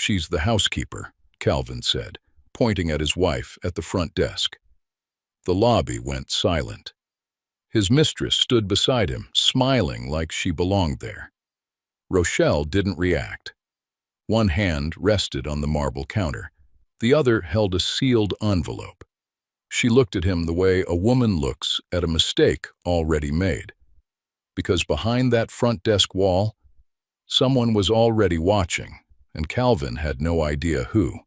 She's the housekeeper, Calvin said, pointing at his wife at the front desk. The lobby went silent. His mistress stood beside him, smiling like she belonged there. Rochelle didn't react. One hand rested on the marble counter. The other held a sealed envelope. She looked at him the way a woman looks at a mistake already made. Because behind that front desk wall, someone was already watching, and Calvin had no idea who.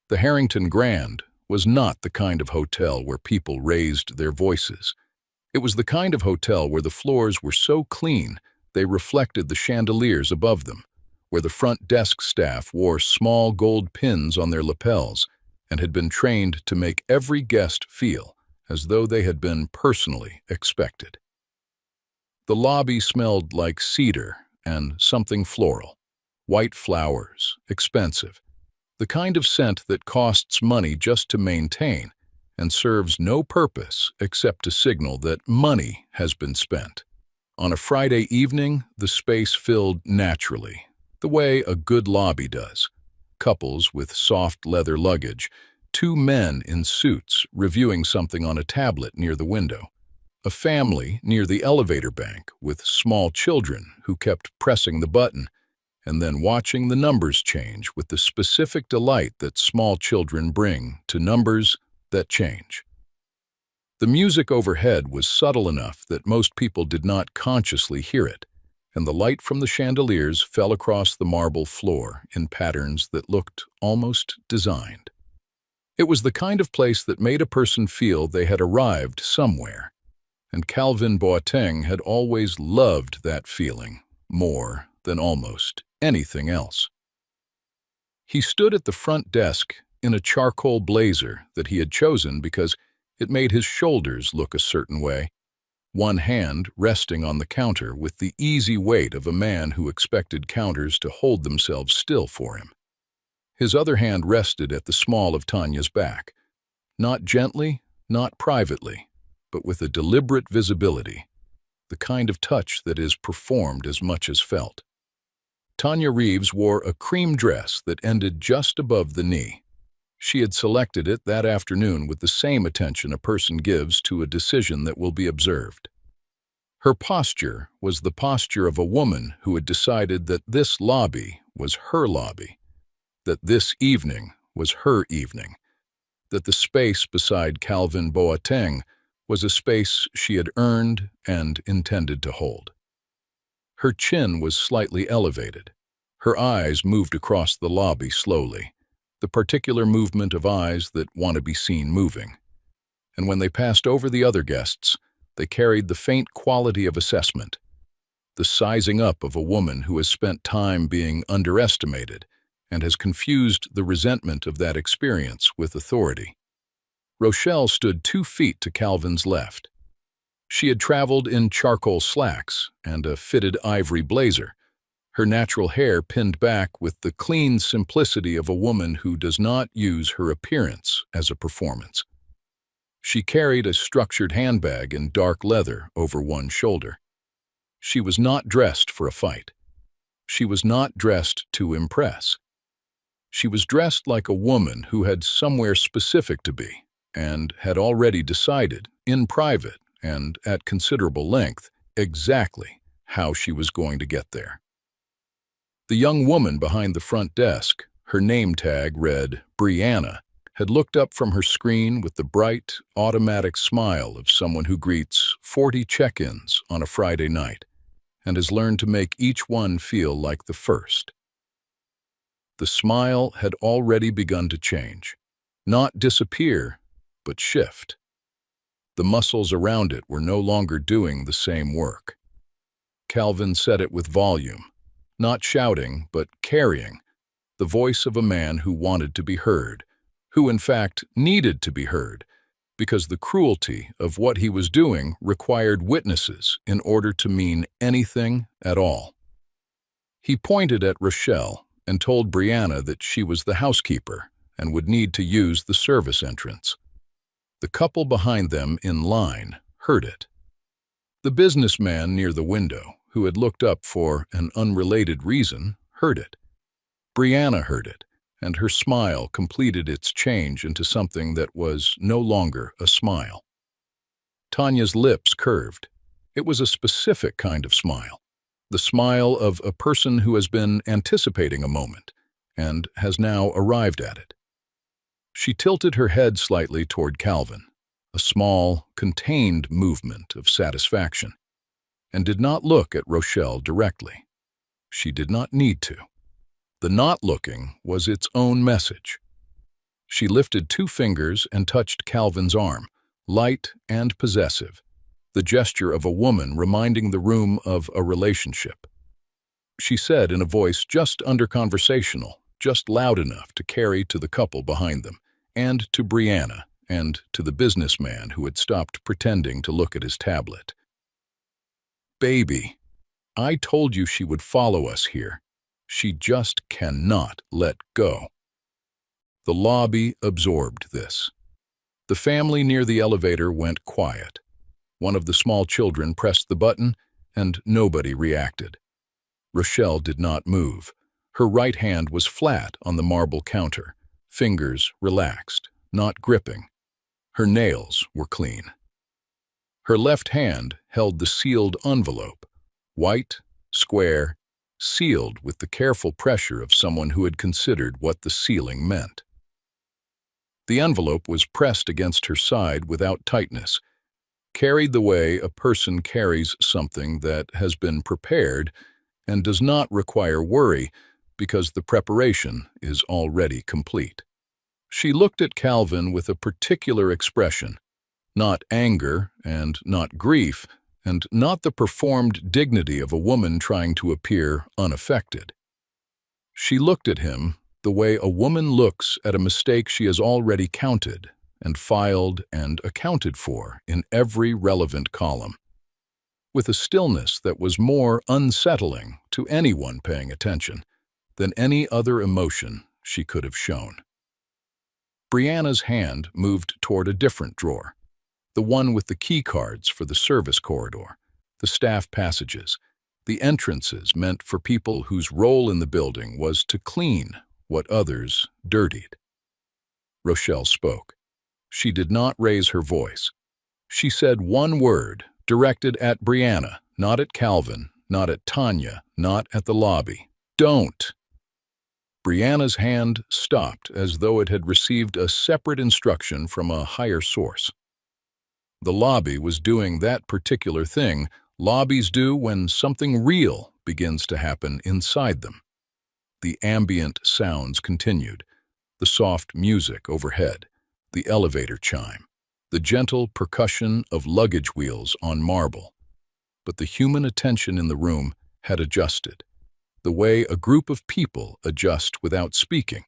The Harrington Grand was not the kind of hotel where people raised their voices. It was the kind of hotel where the floors were so clean they reflected the chandeliers above them, where the front desk staff wore small gold pins on their lapels and had been trained to make every guest feel as though they had been personally expected. The lobby smelled like cedar and something floral, white flowers, expensive, the kind of scent that costs money just to maintain and serves no purpose except to signal that money has been spent. On a Friday evening, the space filled naturally, the way a good lobby does. Couples with soft leather luggage, two men in suits reviewing something on a tablet near the window, a family near the elevator bank with small children who kept pressing the button and then watching the numbers change with the specific delight that small children bring to numbers that change. The music overhead was subtle enough that most people did not consciously hear it, and the light from the chandeliers fell across the marble floor in patterns that looked almost designed. It was the kind of place that made a person feel they had arrived somewhere, and Calvin Boateng had always loved that feeling more than almost anything else. He stood at the front desk in a charcoal blazer that he had chosen because it made his shoulders look a certain way, one hand resting on the counter with the easy weight of a man who expected counters to hold themselves still for him. His other hand rested at the small of Tanya's back, not gently, not privately, but with a deliberate visibility, the kind of touch that is performed as much as felt. Tanya Reeves wore a cream dress that ended just above the knee. She had selected it that afternoon with the same attention a person gives to a decision that will be observed. Her posture was the posture of a woman who had decided that this lobby was her lobby, that this evening was her evening, that the space beside Calvin Boateng was a space she had earned and intended to hold. Her chin was slightly elevated. Her eyes moved across the lobby slowly, the particular movement of eyes that want to be seen moving. And when they passed over the other guests, they carried the faint quality of assessment, the sizing up of a woman who has spent time being underestimated and has confused the resentment of that experience with authority. Rochelle stood 2 feet to Calvin's left. She had traveled in charcoal slacks and a fitted ivory blazer, her natural hair pinned back with the clean simplicity of a woman who does not use her appearance as a performance. She carried a structured handbag in dark leather over one shoulder. She was not dressed for a fight. She was not dressed to impress. She was dressed like a woman who had somewhere specific to be and had already decided, in private and at considerable length, exactly how she was going to get there. The young woman behind the front desk, her name tag read Brianna, had looked up from her screen with the bright, automatic smile of someone who greets 40 check-ins on a Friday night and has learned to make each one feel like the first. The smile had already begun to change, not disappear, but shift. The muscles around it were no longer doing the same work. Calvin said it with volume, not shouting, but carrying, the voice of a man who wanted to be heard, who in fact needed to be heard, because the cruelty of what he was doing required witnesses in order to mean anything at all. He pointed at Rochelle and told Brianna that she was the housekeeper and would need to use the service entrance. The couple behind them in line heard it. The businessman near the window, who had looked up for an unrelated reason, heard it. Brianna heard it, and her smile completed its change into something that was no longer a smile. Tanya's lips curved. It was a specific kind of smile, the smile of a person who has been anticipating a moment and has now arrived at it. She tilted her head slightly toward Calvin, a small, contained movement of satisfaction, and did not look at Rochelle directly. She did not need to. The not looking was its own message. She lifted 2 fingers and touched Calvin's arm, light and possessive, the gesture of a woman reminding the room of a relationship. She said in a voice just under conversational, just loud enough to carry to the couple behind them, and to Brianna, and to the businessman who had stopped pretending to look at his tablet. "Baby, I told you she would follow us here. She just cannot let go." The lobby absorbed this. The family near the elevator went quiet. One of the small children pressed the button, and nobody reacted. Rochelle did not move. Her right hand was flat on the marble counter, fingers relaxed, not gripping. Her nails were clean. Her left hand held the sealed envelope, white, square, sealed with the careful pressure of someone who had considered what the sealing meant. The envelope was pressed against her side without tightness, carried the way a person carries something that has been prepared and does not require worry because the preparation is already complete. She looked at Calvin with a particular expression, not anger and not grief, and not the performed dignity of a woman trying to appear unaffected. She looked at him the way a woman looks at a mistake she has already counted and filed and accounted for in every relevant column, with a stillness that was more unsettling to anyone paying attention than any other emotion she could have shown. Brianna's hand moved toward a different drawer, the one with the key cards for the service corridor, the staff passages, the entrances meant for people whose role in the building was to clean what others dirtied. Rochelle spoke. She did not raise her voice. She said one word, directed at Brianna, not at Calvin, not at Tanya, not at the lobby. "Don't!" Brianna's hand stopped as though it had received a separate instruction from a higher source. The lobby was doing that particular thing lobbies do when something real begins to happen inside them. The ambient sounds continued, the soft music overhead, the elevator chime, the gentle percussion of luggage wheels on marble. But the human attention in the room had adjusted, the way a group of people adjust without speaking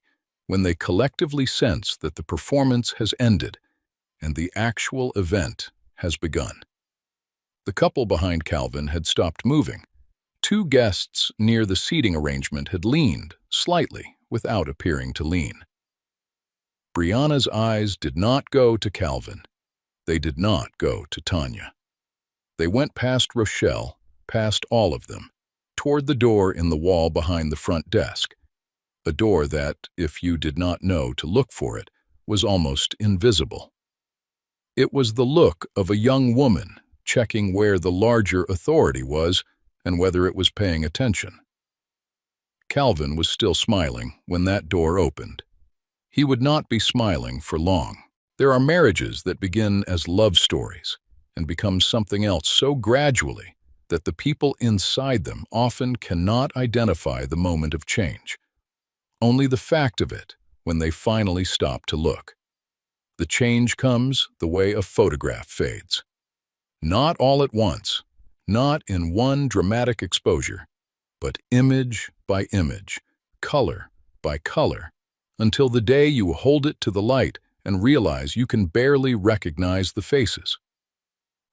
when they collectively sense that the performance has ended and the actual event has begun. The couple behind Calvin had stopped moving. 2 guests near the seating arrangement had leaned, slightly, without appearing to lean. Brianna's eyes did not go to Calvin. They did not go to Tanya. They went past Rochelle, past all of them, toward the door in the wall behind the front desk, a door that, if you did not know to look for it, was almost invisible. It was the look of a young woman checking where the larger authority was and whether it was paying attention. Calvin was still smiling when that door opened. He would not be smiling for long. There are marriages that begin as love stories and become something else so gradually that the people inside them often cannot identify the moment of change. Only the fact of it when they finally stop to look. The change comes the way a photograph fades. Not all at once, not in one dramatic exposure, but image by image, color by color, until the day you hold it to the light and realize you can barely recognize the faces.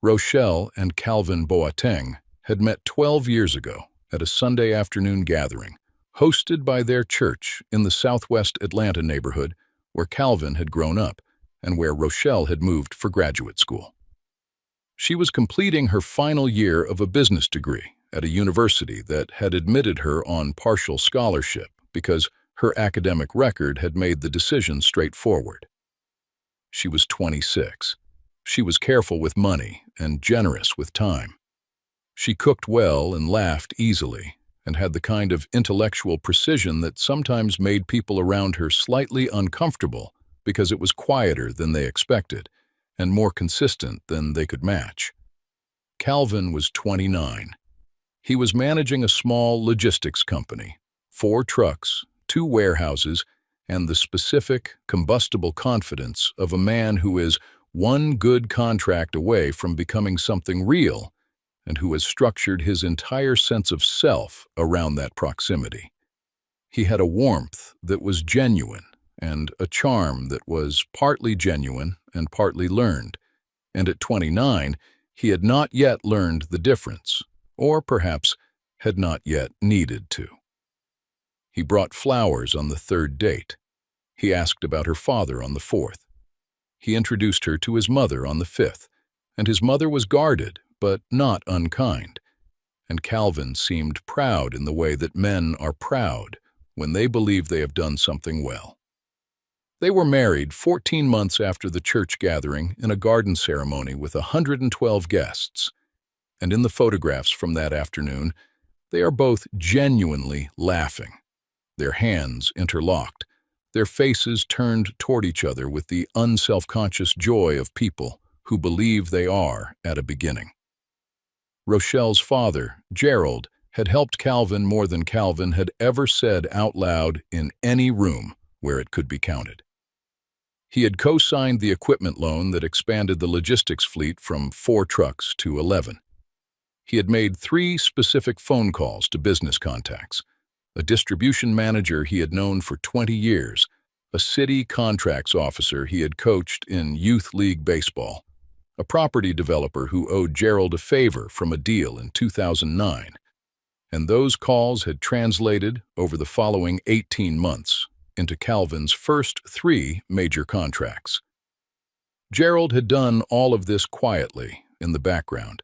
Rochelle and Calvin Boateng had met 12 years ago at a Sunday afternoon gathering, hosted by their church in the southwest Atlanta neighborhood where Calvin had grown up and where Rochelle had moved for graduate school. She was completing her final year of a business degree at a university that had admitted her on partial scholarship because Her academic record had made the decision straightforward. She was 26. She was careful with money and generous with time. She cooked well and laughed easily, and had the kind of intellectual precision that sometimes made people around her slightly uncomfortable because it was quieter than they expected and more consistent than they could match. Calvin was 29. He was managing a small logistics company, 4 trucks, 2 warehouses, and the specific, combustible confidence of a man who is one good contract away from becoming something real and who has structured his entire sense of self around that proximity. He had a warmth that was genuine and a charm that was partly genuine and partly learned, and at 29, he had not yet learned the difference, or perhaps had not yet needed to. He brought flowers on the 3rd date. He asked about her father on the 4th. He introduced her to his mother on the 5th, and his mother was guarded, but not unkind, and Calvin seemed proud in the way that men are proud when they believe they have done something well. They were married 14 months after the church gathering in a garden ceremony with 112 guests, and in the photographs from that afternoon, they are both genuinely laughing, their hands interlocked, their faces turned toward each other with the unselfconscious joy of people who believe they are at a beginning. Rochelle's father, Gerald, had helped Calvin more than Calvin had ever said out loud in any room where it could be counted. He had co-signed the equipment loan that expanded the logistics fleet from 4 trucks to 11. He had made 3 specific phone calls to business contacts: a distribution manager he had known for 20 years, a city contracts officer he had coached in youth league baseball, a property developer who owed Gerald a favor from a deal in 2009, and those calls had translated over the following 18 months into Calvin's first 3 major contracts. Gerald had done all of this quietly in the background,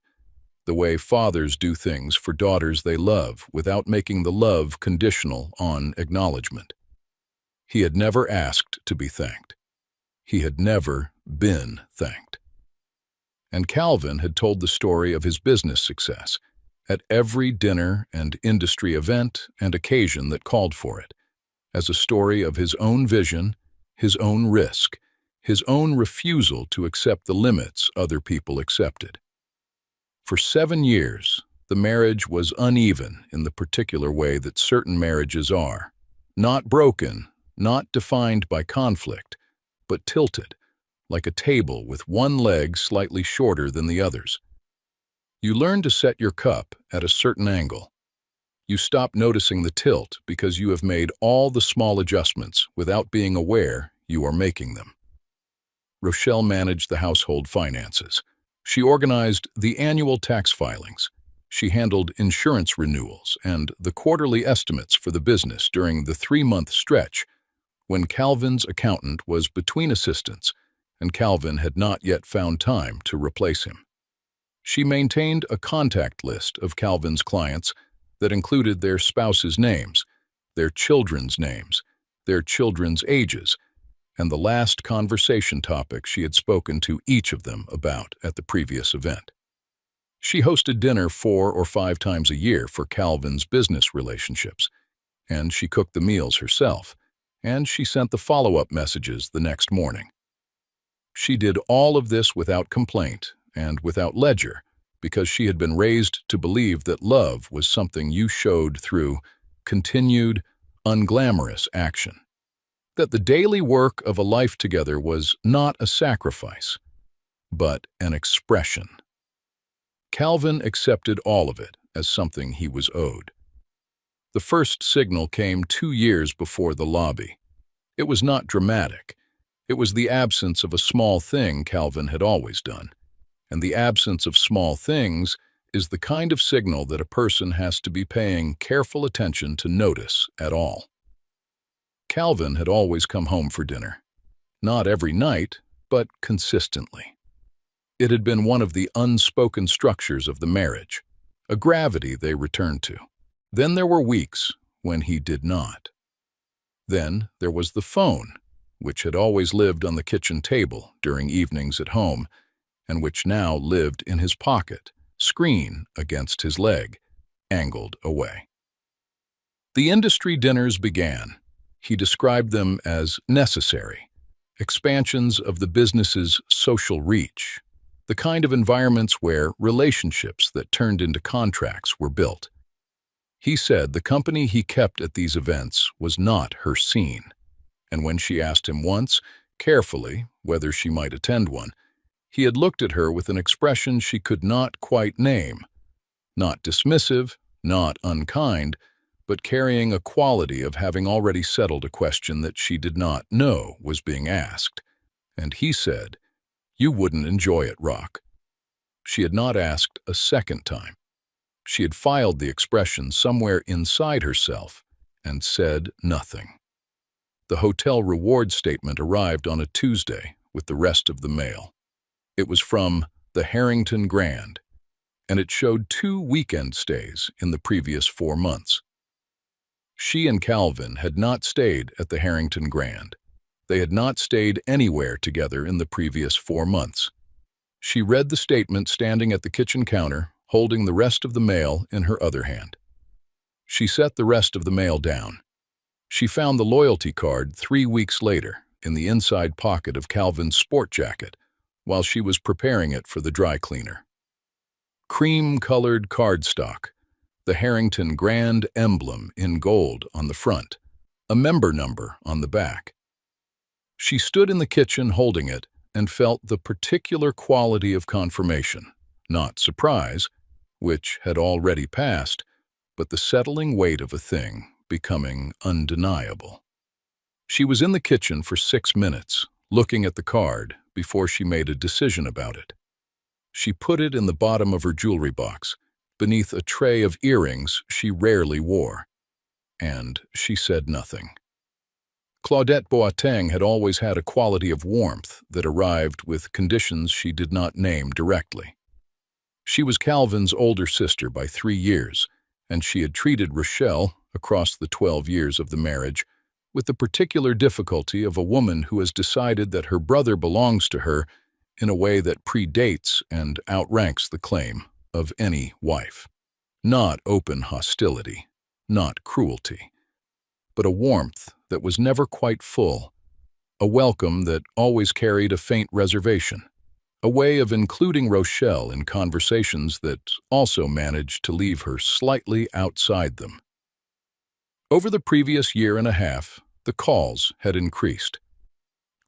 the way fathers do things for daughters they love without making the love conditional on acknowledgement. He had never asked to be thanked. He had never been thanked. And Calvin had told the story of his business success at every dinner and industry event and occasion that called for it, as a story of his own vision, his own risk, his own refusal to accept the limits other people accepted. For 7 years, the marriage was uneven in the particular way that certain marriages are, not broken, not defined by conflict, but tilted, like a table with one leg slightly shorter than the others. You learn to set your cup at a certain angle. You stop noticing the tilt because you have made all the small adjustments without being aware you are making them. Rochelle managed the household finances. She organized the annual tax filings. She handled insurance renewals and the quarterly estimates for the business during the 3-month stretch when Calvin's accountant was between assistants and Calvin had not yet found time to replace him. She maintained a contact list of Calvin's clients that included their spouses' names, their children's names, their children's ages, and the last conversation topic she had spoken to each of them about at the previous event. She hosted dinner 4 or 5 times a year for Calvin's business relationships, and she cooked the meals herself, and she sent the follow-up messages the next morning. She did all of this without complaint and without ledger, because she had been raised to believe that love was something you showed through continued, unglamorous action. That the daily work of a life together was not a sacrifice, but an expression. Calvin accepted all of it as something he was owed. The first signal came 2 years before the lobby. It was not dramatic. It was the absence of a small thing Calvin had always done. And the absence of small things is the kind of signal that a person has to be paying careful attention to notice at all. Calvin had always come home for dinner. Not every night, but consistently. It had been one of the unspoken structures of the marriage, a gravity they returned to. Then there were weeks when he did not. Then there was the phone, which had always lived on the kitchen table during evenings at home, and which now lived in his pocket, screen against his leg, angled away. The industry dinners began. He described them as necessary, expansions of the business's social reach, the kind of environments where relationships that turned into contracts were built. He said the company he kept at these events was not her scene, and when she asked him once, carefully, whether she might attend one, he had looked at her with an expression she could not quite name, not dismissive, not unkind, but carrying a quality of having already settled a question that she did not know was being asked. And he said, "You wouldn't enjoy it, Rock." She had not asked a second time. She had filed the expression somewhere inside herself and said nothing. The hotel reward statement arrived on a Tuesday with the rest of the mail. It was from the Harrington Grand, and it showed 2 weekend stays in the previous 4 months. She and Calvin had not stayed at the Harrington Grand. They had not stayed anywhere together in the previous 4 months. She read the statement standing at the kitchen counter, holding the rest of the mail in her other hand. She set the rest of the mail down. She found the loyalty card 3 weeks later in the inside pocket of Calvin's sport jacket while she was preparing it for the dry cleaner. Cream-colored cardstock, the Harrington Grand emblem in gold on the front, a member number on the back. She stood in the kitchen holding it and felt the particular quality of confirmation, not surprise, which had already passed, but the settling weight of a thing becoming undeniable. She was in the kitchen for 6 minutes, looking at the card before she made a decision about it. She put it in the bottom of her jewelry box, beneath a tray of earrings she rarely wore, and she said nothing. Claudette Boateng had always had a quality of warmth that arrived with conditions she did not name directly. She was Calvin's older sister by 3 years, and she had treated Rochelle, across the 12 years of the marriage, with the particular difficulty of a woman who has decided that her brother belongs to her in a way that predates and outranks the claim of any wife. Not open hostility, not cruelty, but a warmth that was never quite full, a welcome that always carried a faint reservation, a way of including Rochelle in conversations that also managed to leave her slightly outside them. Over the previous year and a half, the calls had increased.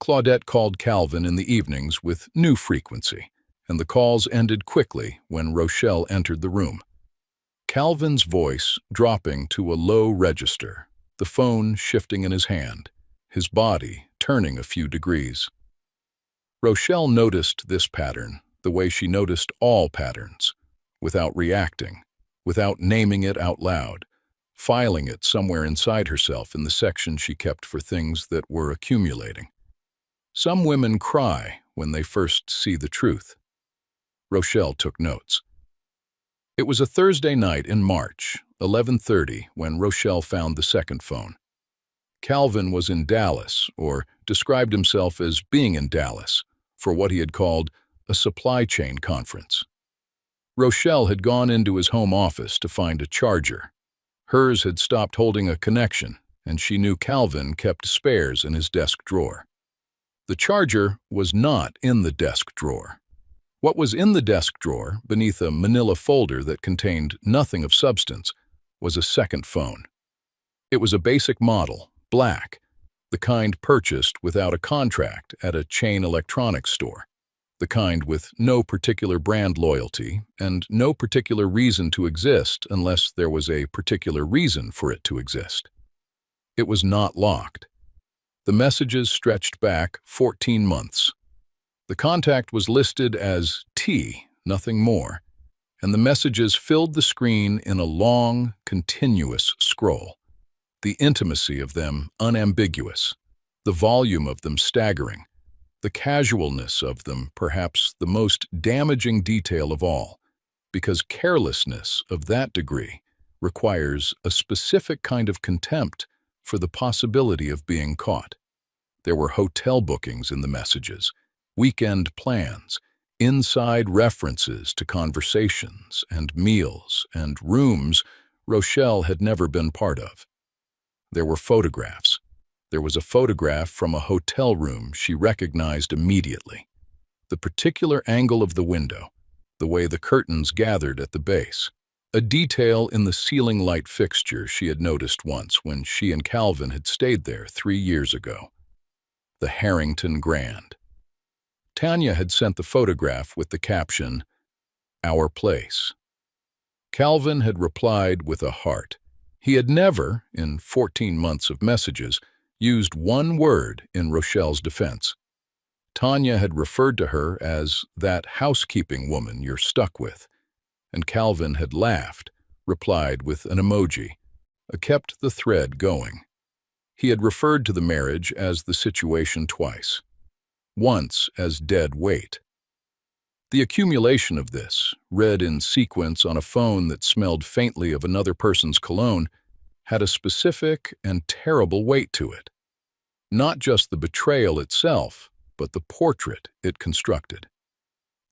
Claudette called Calvin in the evenings with new frequency, and the calls ended quickly when Rochelle entered the room. Calvin's voice dropping to a low register, the phone shifting in his hand, his body turning a few degrees. Rochelle noticed this pattern the way she noticed all patterns, without reacting, without naming it out loud, filing it somewhere inside herself in the section she kept for things that were accumulating. Some women cry when they first see the truth. Rochelle took notes. It was a Thursday night in March, 11:30, when Rochelle found the second phone. Calvin was in Dallas, or described himself as being in Dallas, for what he had called a supply chain conference. Rochelle had gone into his home office to find a charger. Hers had stopped holding a connection, and she knew Calvin kept spares in his desk drawer. The charger was not in the desk drawer. What was in the desk drawer, beneath a manila folder that contained nothing of substance, was a second phone. It was a basic model, black, the kind purchased without a contract at a chain electronics store, the kind with no particular brand loyalty and no particular reason to exist unless there was a particular reason for it to exist. It was not locked. The messages stretched back 14 months. The contact was listed as T, nothing more, and the messages filled the screen in a long, continuous scroll, the intimacy of them unambiguous, the volume of them staggering, the casualness of them perhaps the most damaging detail of all, because carelessness of that degree requires a specific kind of contempt for the possibility of being caught. There were hotel bookings in the messages, weekend plans, inside references to conversations and meals and rooms Rochelle had never been part of. There were photographs. There was a photograph from a hotel room she recognized immediately. The particular angle of the window, the way the curtains gathered at the base, a detail in the ceiling light fixture she had noticed once when she and Calvin had stayed there 3 years ago. The Harrington Grand. Tanya had sent the photograph with the caption, "Our place." Calvin had replied with a heart. He had never, in 14 months of messages, used one word in Rochelle's defense. Tanya had referred to her as that housekeeping woman you're stuck with, and Calvin had laughed, replied with an emoji, kept the thread going. He had referred to the marriage as the situation twice, once as dead weight. The accumulation of this, read in sequence on a phone that smelled faintly of another person's cologne, had a specific and terrible weight to it. Not just the betrayal itself, but the portrait it constructed.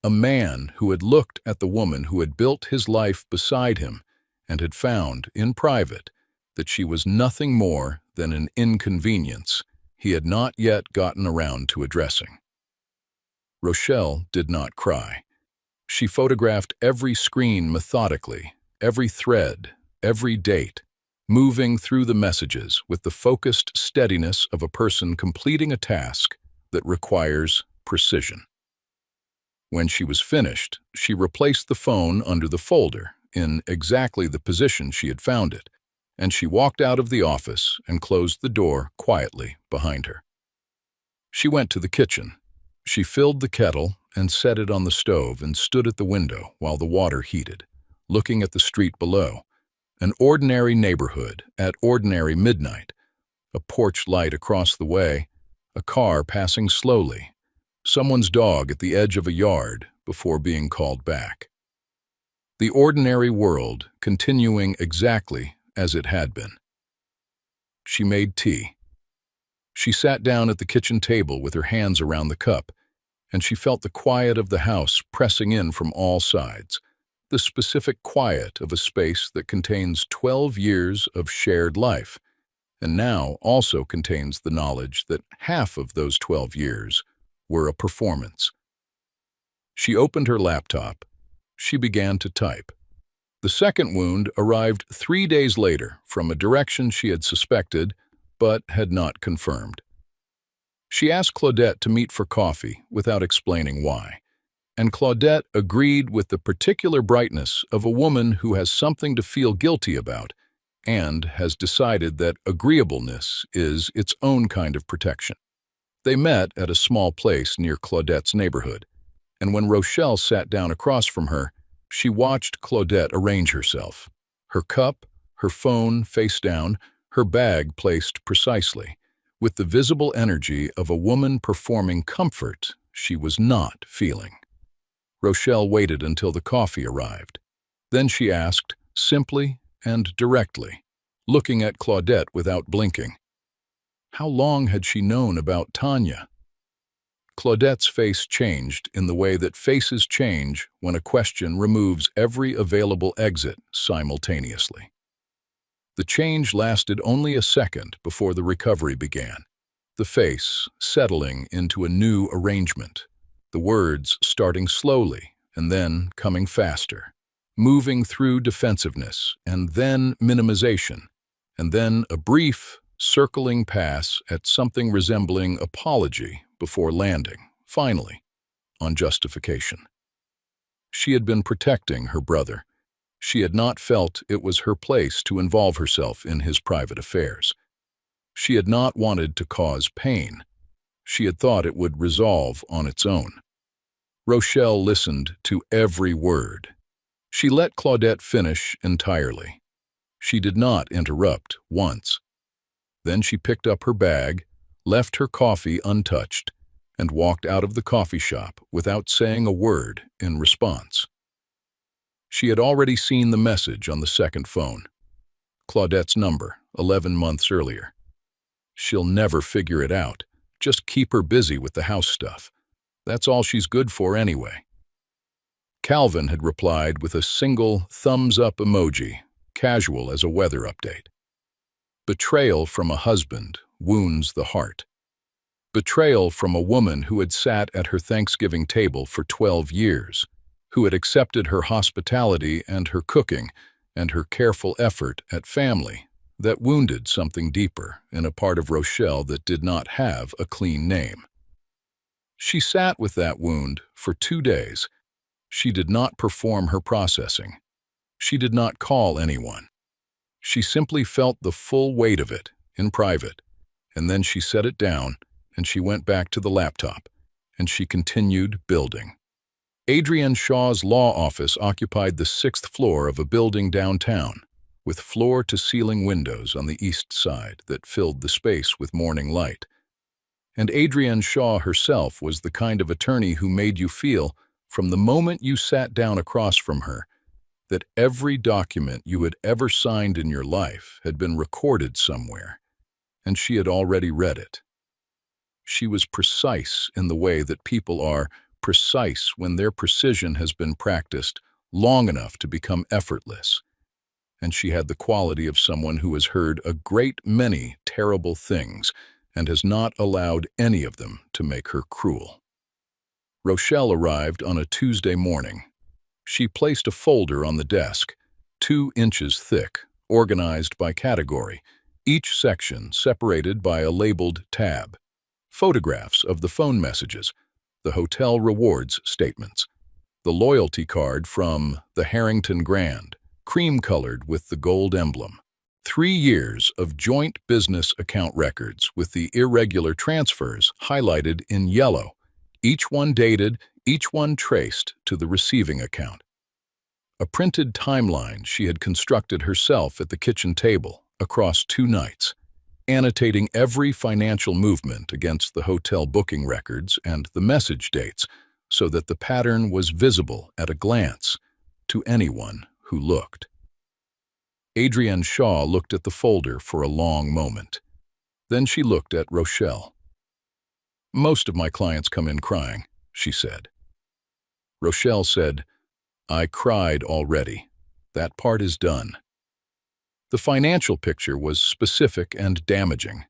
A man who had looked at the woman who had built his life beside him and had found, in private, that she was nothing more than an inconvenience he had not yet gotten around to addressing. Rochelle did not cry. She photographed every screen methodically, every thread, every date, moving through the messages with the focused steadiness of a person completing a task that requires precision. When she was finished, she replaced the phone under the folder in exactly the position she had found it, and she walked out of the office and closed the door quietly behind her. She went to the kitchen. She filled the kettle and set it on the stove and stood at the window while the water heated, looking at the street below. An ordinary neighborhood at ordinary midnight, a porch light across the way, a car passing slowly, someone's dog at the edge of a yard before being called back. The ordinary world continuing exactly as it had been. She made tea. She sat down at the kitchen table with her hands around the cup, and she felt the quiet of the house pressing in from all sides, the specific quiet of a space that contains 12 years of shared life, and now also contains the knowledge that half of those 12 years were a performance. She opened her laptop. She began to type. The second wound arrived 3 days later from a direction she had suspected but had not confirmed. She asked Claudette to meet for coffee without explaining why, and Claudette agreed with the particular brightness of a woman who has something to feel guilty about and has decided that agreeableness is its own kind of protection. They met at a small place near Claudette's neighborhood, and when Rochelle sat down across from her, she watched Claudette arrange herself, her cup, her phone face down, her bag placed precisely, with the visible energy of a woman performing comfort she was not feeling. Rochelle waited until the coffee arrived. Then she asked, simply and directly, looking at Claudette without blinking, how long had she known about Tanya? Claudette's face changed in the way that faces change when a question removes every available exit simultaneously. The change lasted only a second before the recovery began, the face settling into a new arrangement, the words starting slowly and then coming faster, moving through defensiveness and then minimization, and then a brief, circling pass at something resembling apology before landing, finally, on justification. She had been protecting her brother. She had not felt it was her place to involve herself in his private affairs. She had not wanted to cause pain. She had thought it would resolve on its own. Rochelle listened to every word. She let Claudette finish entirely. She did not interrupt once. Then she picked up her bag, left her coffee untouched, and walked out of the coffee shop without saying a word in response. She had already seen the message on the second phone. Claudette's number, 11 months earlier. She'll never figure it out. Just keep her busy with the house stuff. That's all she's good for anyway. Calvin had replied with a single thumbs-up emoji, casual as a weather update. Betrayal from a husband wounds the heart. Betrayal from a woman who had sat at her Thanksgiving table for 12 years, who had accepted her hospitality and her cooking and her careful effort at family, that wounded something deeper in a part of Rochelle that did not have a clean name. She sat with that wound for 2 days. She did not perform her processing. She did not call anyone. She simply felt the full weight of it in private, and then she set it down, and she went back to the laptop, and she continued building. Adrienne Shaw's law office occupied the 6th floor of a building downtown, with floor-to-ceiling windows on the east side that filled the space with morning light. And Adrienne Shaw herself was the kind of attorney who made you feel, from the moment you sat down across from her, that every document you had ever signed in your life had been recorded somewhere, and she had already read it. She was precise in the way that people are precise when their precision has been practiced long enough to become effortless, and she had the quality of someone who has heard a great many terrible things and has not allowed any of them to make her cruel. Rochelle arrived on a Tuesday morning. She placed a folder on the desk, 2 inches thick, organized by category, each section separated by a labeled tab. Photographs of the phone messages, the hotel rewards statements, the loyalty card from the Harrington Grand, cream-colored with the gold emblem, 3 years of joint business account records with the irregular transfers highlighted in yellow, each one dated, each one traced to the receiving account. A printed timeline she had constructed herself at the kitchen table across 2 nights, annotating every financial movement against the hotel booking records and the message dates so that the pattern was visible at a glance to anyone who looked. Adrienne Shaw looked at the folder for a long moment. Then she looked at Rochelle. "Most of my clients come in crying," she said. Rochelle said, "I cried already. That part is done." The financial picture was specific and damaging.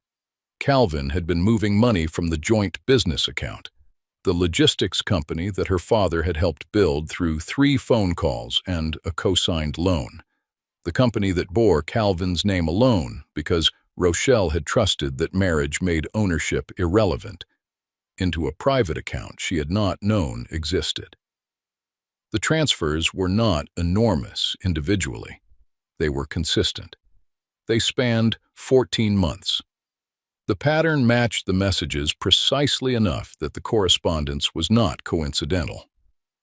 Calvin had been moving money from the joint business account, the logistics company that her father had helped build through 3 phone calls and a co-signed loan, the company that bore Calvin's name alone because Rochelle had trusted that marriage made ownership irrelevant, into a private account she had not known existed. The transfers were not enormous individually. They were consistent. They spanned 14 months. The pattern matched the messages precisely enough that the correspondence was not coincidental.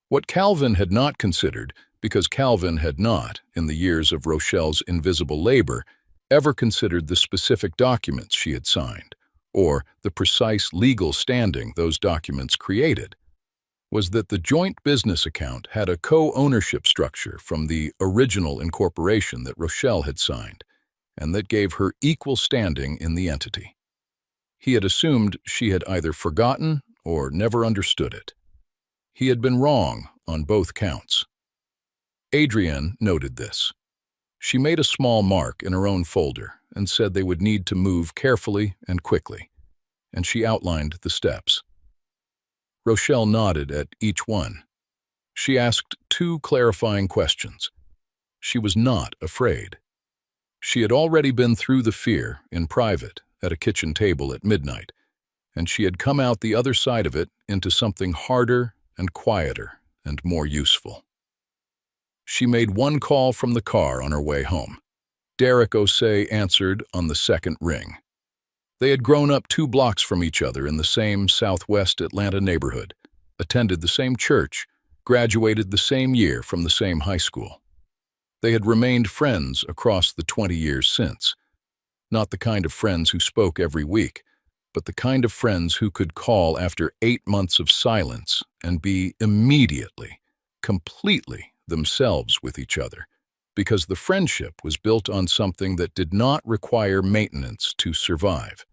What Calvin had not considered, because Calvin had not, in the years of Rochelle's invisible labor, ever considered the specific documents she had signed, or the precise legal standing those documents created, was that the joint business account had a co-ownership structure from the original incorporation that Rochelle had signed, and that gave her equal standing in the entity. He had assumed she had either forgotten or never understood it. He had been wrong on both counts. Adrienne noted this. She made a small mark in her own folder and said they would need to move carefully and quickly, and she outlined the steps. Rochelle nodded at each one. She asked 2 clarifying questions. She was not afraid. She had already been through the fear in private at a kitchen table at midnight, and she had come out the other side of it into something harder and quieter and more useful. She made 1 call from the car on her way home. Derek Osei answered on the 2nd ring. They had grown up 2 blocks from each other in the same Southwest Atlanta neighborhood, attended the same church, graduated the same year from the same high school. They had remained friends across the 20 years since. Not the kind of friends who spoke every week, but the kind of friends who could call after 8 months of silence and be immediately, completely themselves with each other, because the friendship was built on something that did not require maintenance to survive.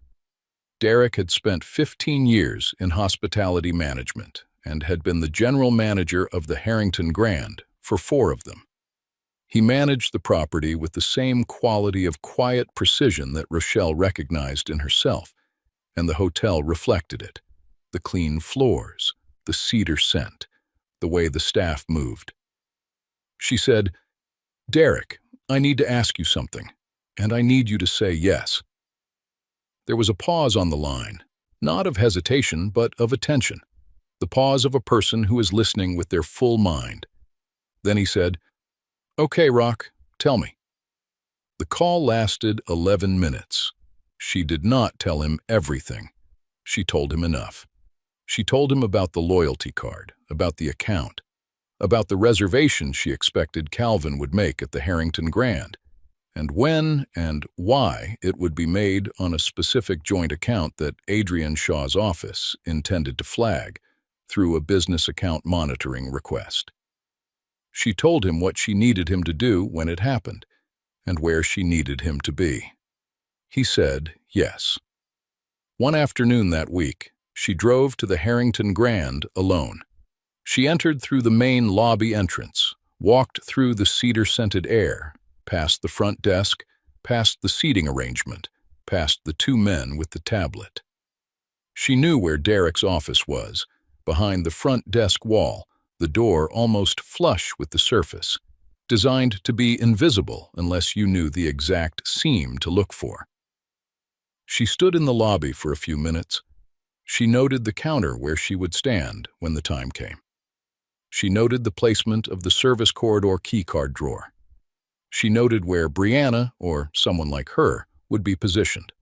Derek had spent 15 years in hospitality management and had been the general manager of the Harrington Grand for 4 of them. He managed the property with the same quality of quiet precision that Rochelle recognized in herself, and the hotel reflected it. The clean floors, the cedar scent, the way the staff moved. She said, "Derek, I need to ask you something, and I need you to say yes." There was a pause on the line, not of hesitation, but of attention, the pause of a person who is listening with their full mind. Then he said, "Okay, Rock, tell me." The call lasted 11 minutes. She did not tell him everything. She told him enough. She told him about the loyalty card, about the account, about the reservation she expected Calvin would make at the Harrington Grand, and when and why it would be made on a specific joint account that Adrian Shaw's office intended to flag through a business account monitoring request. She told him what she needed him to do when it happened, and where she needed him to be. He said yes. One afternoon that week, she drove to the Harrington Grand alone. She entered through the main lobby entrance, walked through the cedar-scented air, past the front desk, past the seating arrangement, past the 2 men with the tablet. She knew where Derek's office was, behind the front desk wall, the door almost flush with the surface, designed to be invisible unless you knew the exact seam to look for. She stood in the lobby for a few minutes. She noted the counter where she would stand when the time came. She noted the placement of the service corridor keycard drawer. She noted where Brianna, or someone like her, would be positioned.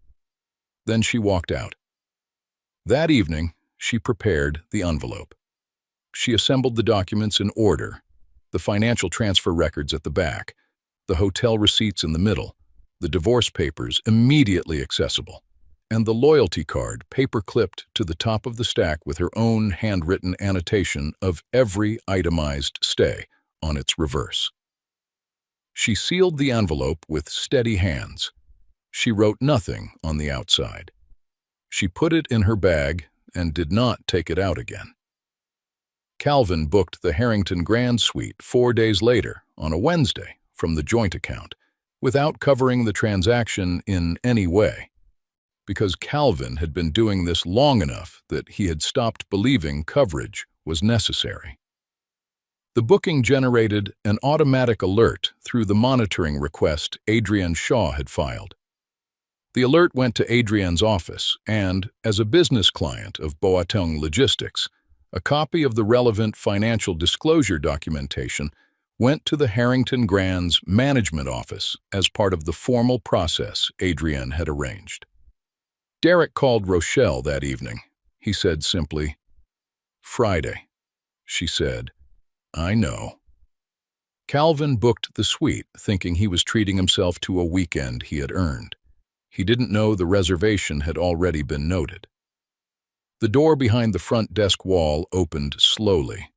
Then she walked out. That evening, she prepared the envelope. She assembled the documents in order, the financial transfer records at the back, the hotel receipts in the middle, the divorce papers immediately accessible, and the loyalty card paper-clipped to the top of the stack with her own handwritten annotation of every itemized stay on its reverse. She sealed the envelope with steady hands. She wrote nothing on the outside. She put it in her bag and did not take it out again. Calvin booked the Harrington Grand Suite 4 days later, on a Wednesday, from the joint account, without covering the transaction in any way, because Calvin had been doing this long enough that he had stopped believing coverage was necessary. The booking generated an automatic alert through the monitoring request Adrian Shaw had filed. The alert went to Adrian's office and, as a business client of Boateng Logistics, a copy of the relevant financial disclosure documentation went to the Harrington Grand's management office as part of the formal process Adrian had arranged. Derek called Rochelle that evening. He said simply, "Friday." She said, "I know." Calvin booked the suite, thinking he was treating himself to a weekend he had earned. He didn't know the reservation had already been noted. The door behind the front desk wall opened slowly.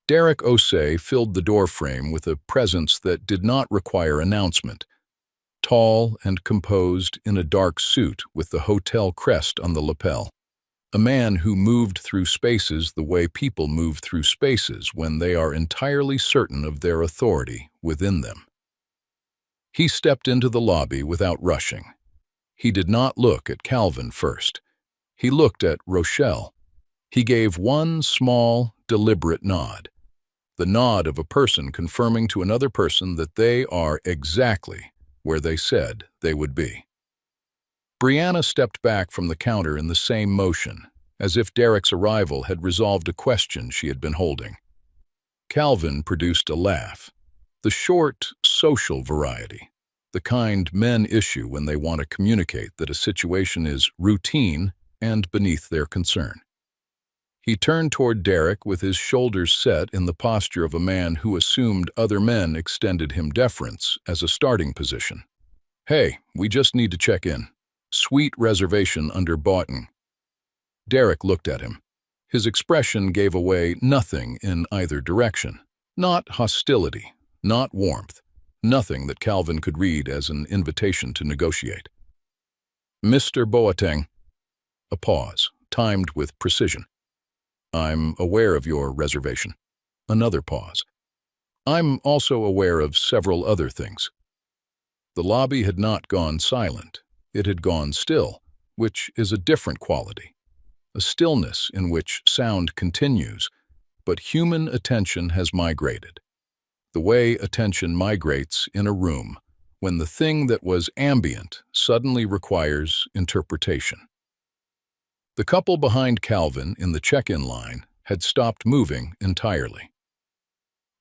Derek Adaeze filled the doorframe with a presence that did not require announcement. Tall and composed in a dark suit with the hotel crest on the lapel. A man who moved through spaces the way people move through spaces when they are entirely certain of their authority within them. He stepped into the lobby without rushing. He did not look at Calvin first. He looked at Rochelle. He gave one small, deliberate nod. The nod of a person confirming to another person that they are exactly where they said they would be. Brianna stepped back from the counter in the same motion, as if Derek's arrival had resolved a question she had been holding. Calvin produced a laugh, the short, social variety, the kind men issue when they want to communicate that a situation is routine and beneath their concern. He turned toward Derek with his shoulders set in the posture of a man who assumed other men extended him deference as a starting position. "Hey, we just need to check in. Suite reservation under Boateng." Derek looked at him. His expression gave away nothing in either direction. Not hostility, not warmth, nothing that Calvin could read as an invitation to negotiate. "Mr. Boateng." A pause, timed with precision. I'm aware of your reservation. Another pause. I'm also aware of several other things. The lobby had not gone silent. It had gone still, which is a different quality. A stillness in which sound continues, but human attention has migrated. The way attention migrates in a room when the thing that was ambient suddenly requires interpretation. The couple behind Calvin in the check-in line had stopped moving entirely.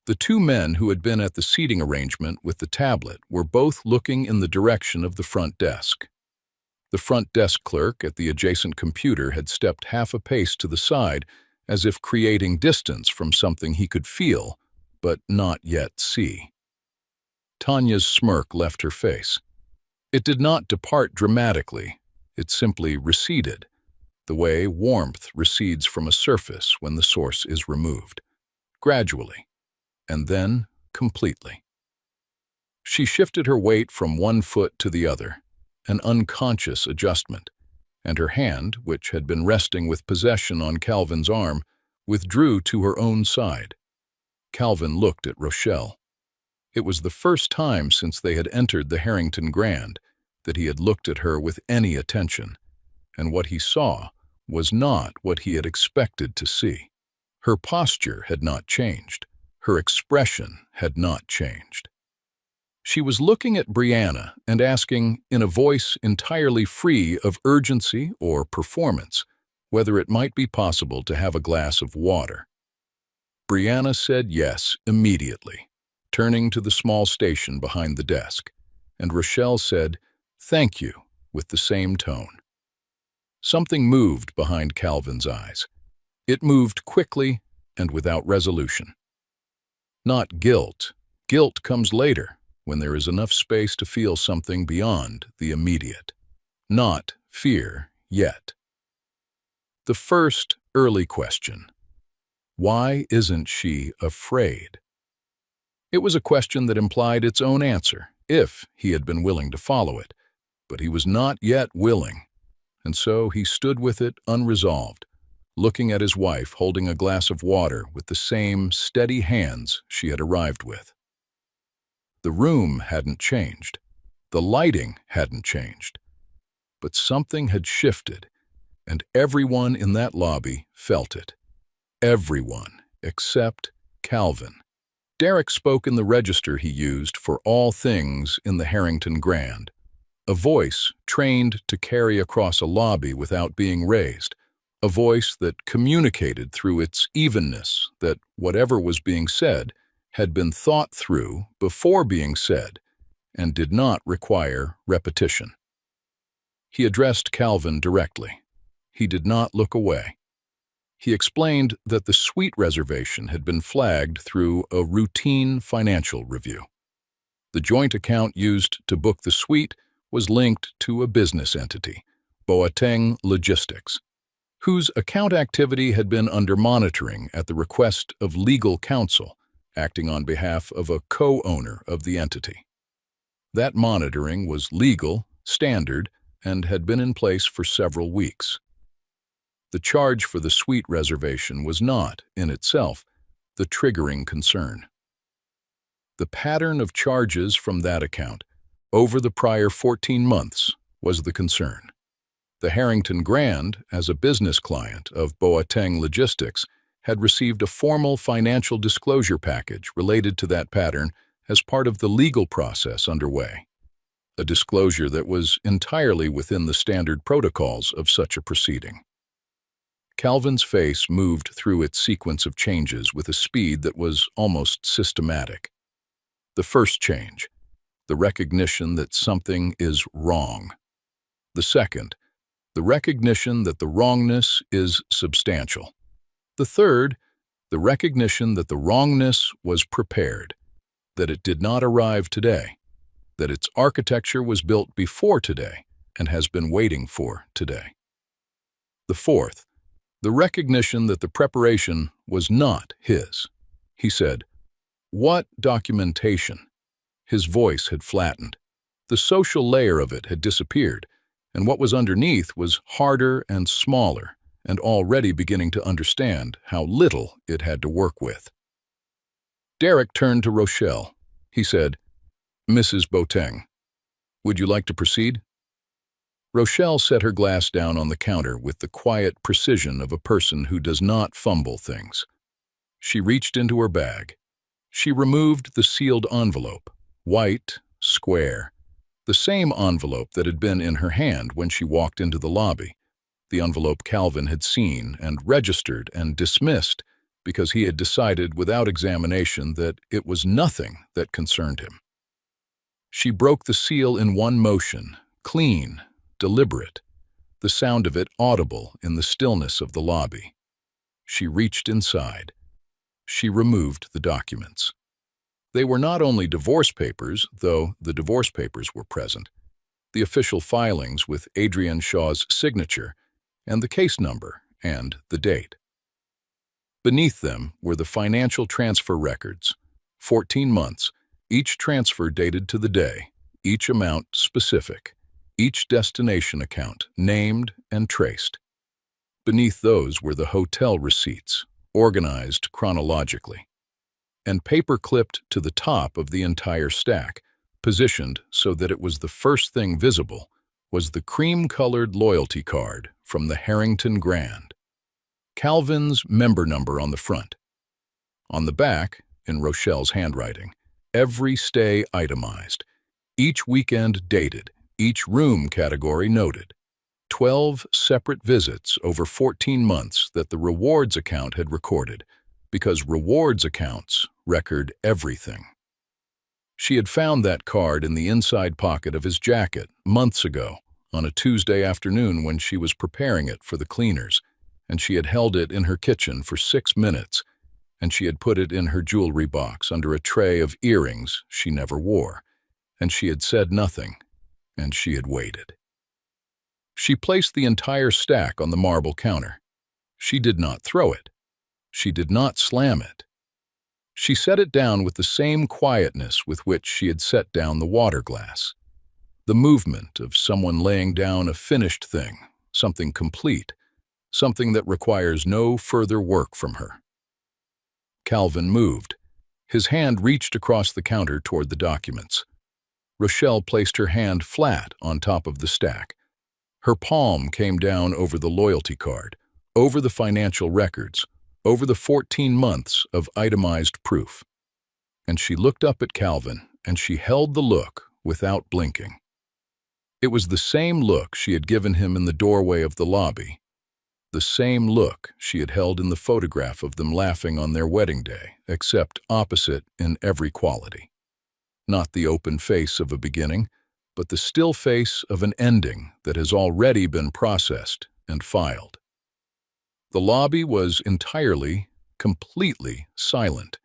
The two men who had been at the seating arrangement with the tablet were both looking in the direction of the front desk. The front desk clerk at the adjacent computer had stepped half a pace to the side, as if creating distance from something he could feel, but not yet see. Tanya's smirk left her face. It did not depart dramatically, it simply receded, the way warmth recedes from a surface when the source is removed, gradually, and then completely. She shifted her weight from one foot to the other, an unconscious adjustment, and her hand, which had been resting with possession on Calvin's arm, withdrew to her own side. Calvin looked at Rochelle. It was the first time since they had entered the Harrington Grand that he had looked at her with any attention, and what he saw was not what he had expected to see. Her posture had not changed. Her expression had not changed. She was looking at Brianna and asking, in a voice entirely free of urgency or performance, whether it might be possible to have a glass of water. Brianna said yes immediately, turning to the small station behind the desk, and Rochelle said, "Thank you," with the same tone. Something moved behind Calvin's eyes. It moved quickly and without resolution. Not guilt. Guilt comes later, when there is enough space to feel something beyond the immediate. Not fear yet. The first early question. Why isn't she afraid? It was a question that implied its own answer, if he had been willing to follow it, but he was not yet willing, and so he stood with it unresolved, looking at his wife holding a glass of water with the same steady hands she had arrived with. The room hadn't changed. The lighting hadn't changed. But something had shifted, and everyone in that lobby felt it. Everyone except Calvin. Derek spoke in the register he used for all things in the Harrington Grand, a voice trained to carry across a lobby without being raised, a voice that communicated through its evenness that whatever was being said had been thought through before being said and did not require repetition. He addressed Calvin directly. He did not look away. He explained that the suite reservation had been flagged through a routine financial review. The joint account used to book the suite was linked to a business entity, Boateng Logistics, whose account activity had been under monitoring at the request of legal counsel, acting on behalf of a co-owner of the entity. That monitoring was legal, standard, and had been in place for several weeks. The charge for the suite reservation was not, in itself, the triggering concern. The pattern of charges from that account over the prior 14 months was the concern. The Harrington Grand, as a business client of Boateng Logistics, had received a formal financial disclosure package related to that pattern as part of the legal process underway, a disclosure that was entirely within the standard protocols of such a proceeding. Calvin's face moved through its sequence of changes with a speed that was almost systematic. The first change, the recognition that something is wrong. The second, the recognition that the wrongness is substantial. The third, the recognition that the wrongness was prepared, that it did not arrive today, that its architecture was built before today and has been waiting for today. The fourth, the recognition that the preparation was not his. He said, "What documentation?" His voice had flattened. The social layer of it had disappeared, and what was underneath was harder and smaller, and already beginning to understand how little it had to work with. Derek turned to Rochelle. He said, "Mrs. Boateng, would you like to proceed?" Rochelle set her glass down on the counter with the quiet precision of a person who does not fumble things. She reached into her bag. She removed the sealed envelope, white, square, the same envelope that had been in her hand when she walked into the lobby, the envelope Calvin had seen and registered and dismissed because he had decided without examination that it was nothing that concerned him. She broke the seal in one motion, clean, deliberate, the sound of it audible in the stillness of the lobby. She reached inside. She removed the documents. They were not only divorce papers, though the divorce papers were present, the official filings with Adrian Shaw's signature, and the case number and the date. Beneath them were the financial transfer records, 14 months, each transfer dated to the day, each amount specific, each destination account named and traced. Beneath those were the hotel receipts, organized chronologically, and paper-clipped to the top of the entire stack, positioned so that it was the first thing visible, was the cream-colored loyalty card from the Harrington Grand. Calvin's member number on the front. On the back, in Rochelle's handwriting, every stay itemized, each weekend dated, each room category noted. 12 separate visits over 14 months that the rewards account had recorded, because rewards accounts record everything. She had found that card in the inside pocket of his jacket months ago, on a Tuesday afternoon when she was preparing it for the cleaners, and she had held it in her kitchen for 6 minutes, and she had put it in her jewelry box under a tray of earrings she never wore, and she had said nothing, and she had waited. She placed the entire stack on the marble counter. She did not throw it. She did not slam it. She set it down with the same quietness with which she had set down the water glass. The movement of someone laying down a finished thing, something complete, something that requires no further work from her. Calvin moved. His hand reached across the counter toward the documents. Rochelle placed her hand flat on top of the stack. Her palm came down over the loyalty card, over the financial records, over the 14 months of itemized proof. And she looked up at Calvin, and she held the look without blinking. It was the same look she had given him in the doorway of the lobby, the same look she had held in the photograph of them laughing on their wedding day, except opposite in every quality. Not the open face of a beginning, but the still face of an ending that has already been processed and filed. The lobby was entirely, completely silent.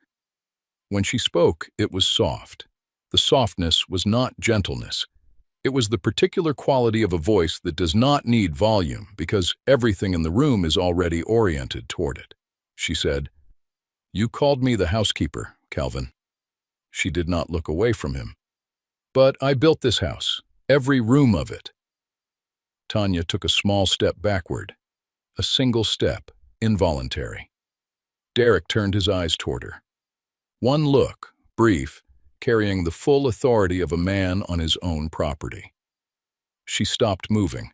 When she spoke, it was soft. The softness was not gentleness. It was the particular quality of a voice that does not need volume because everything in the room is already oriented toward it. She said, "You called me the housekeeper, Calvin." She did not look away from him. "But I built this house, every room of it." Tanya took a small step backward, a single step, involuntary. Derek turned his eyes toward her. One look, brief, carrying the full authority of a man on his own property. She stopped moving.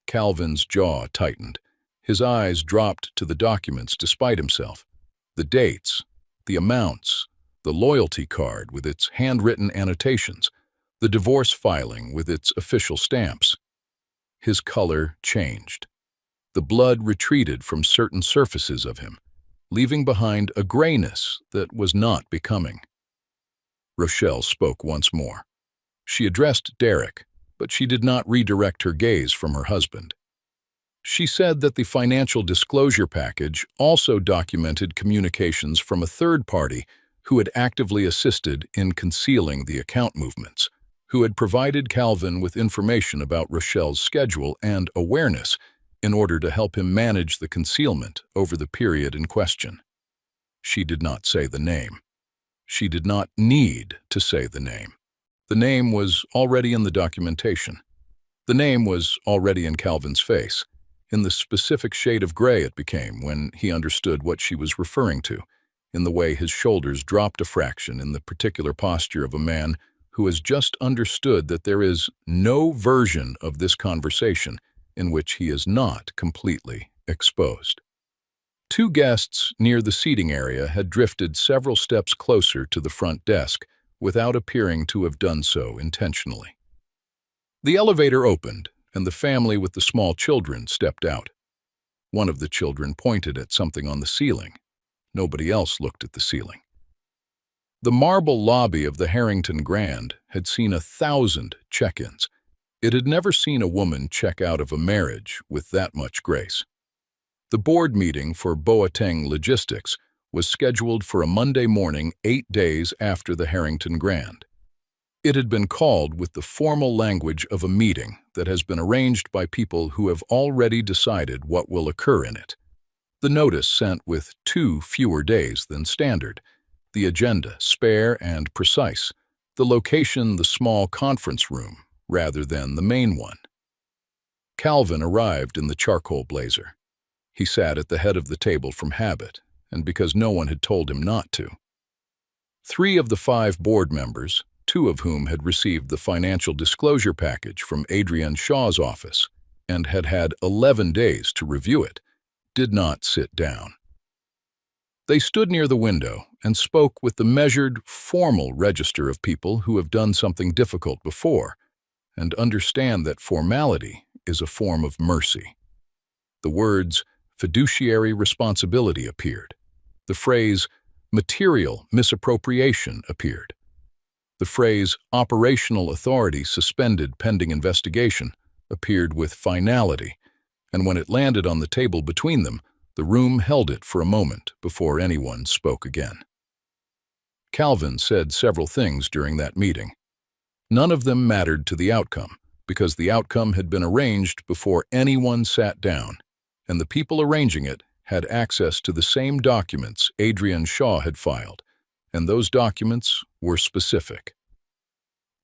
Calvin's jaw tightened. His eyes dropped to the documents despite himself. The dates, the amounts, the loyalty card with its handwritten annotations, the divorce filing with its official stamps. His color changed. The blood retreated from certain surfaces of him, leaving behind a grayness that was not becoming. Rochelle spoke once more. She addressed Derek, but she did not redirect her gaze from her husband. She said that the financial disclosure package also documented communications from a third party who had actively assisted in concealing the account movements, who had provided Calvin with information about Rochelle's schedule and awareness in order to help him manage the concealment over the period in question. She did not say the name. She did not need to say the name. The name was already in the documentation. The name was already in Calvin's face, in the specific shade of gray it became when he understood what she was referring to, in the way his shoulders dropped a fraction, in the particular posture of a man who has just understood that there is no version of this conversation in which he is not completely exposed. Two guests near the seating area had drifted several steps closer to the front desk without appearing to have done so intentionally. The elevator opened, and the family with the small children stepped out. One of the children pointed at something on the ceiling. Nobody else looked at the ceiling. The marble lobby of the Harrington Grand had seen 1,000 check-ins. It had never seen a woman check out of a marriage with that much grace. The board meeting for Boateng Logistics was scheduled for a Monday morning 8 days after the Harrington Grand. It had been called with the formal language of a meeting that has been arranged by people who have already decided what will occur in it. The notice sent with 2 fewer days than standard, the agenda spare and precise, the location the small conference room rather than the main one. Calvin arrived in the charcoal blazer. He sat at the head of the table from habit, and because no one had told him not to. 3 of the 5 board members, 2 of whom had received the financial disclosure package from Adrian Shaw's office and had had 11 days to review it, did not sit down. They stood near the window and spoke with the measured, formal register of people who have done something difficult before and understand that formality is a form of mercy. The words fiduciary responsibility appeared. The phrase material misappropriation appeared. The phrase operational authority suspended pending investigation appeared with finality, and when it landed on the table between them, the room held it for a moment before anyone spoke again. Calvin said several things during that meeting. None of them mattered to the outcome, because the outcome had been arranged before anyone sat down, and the people arranging it had access to the same documents Adrian Shaw had filed, and those documents were specific.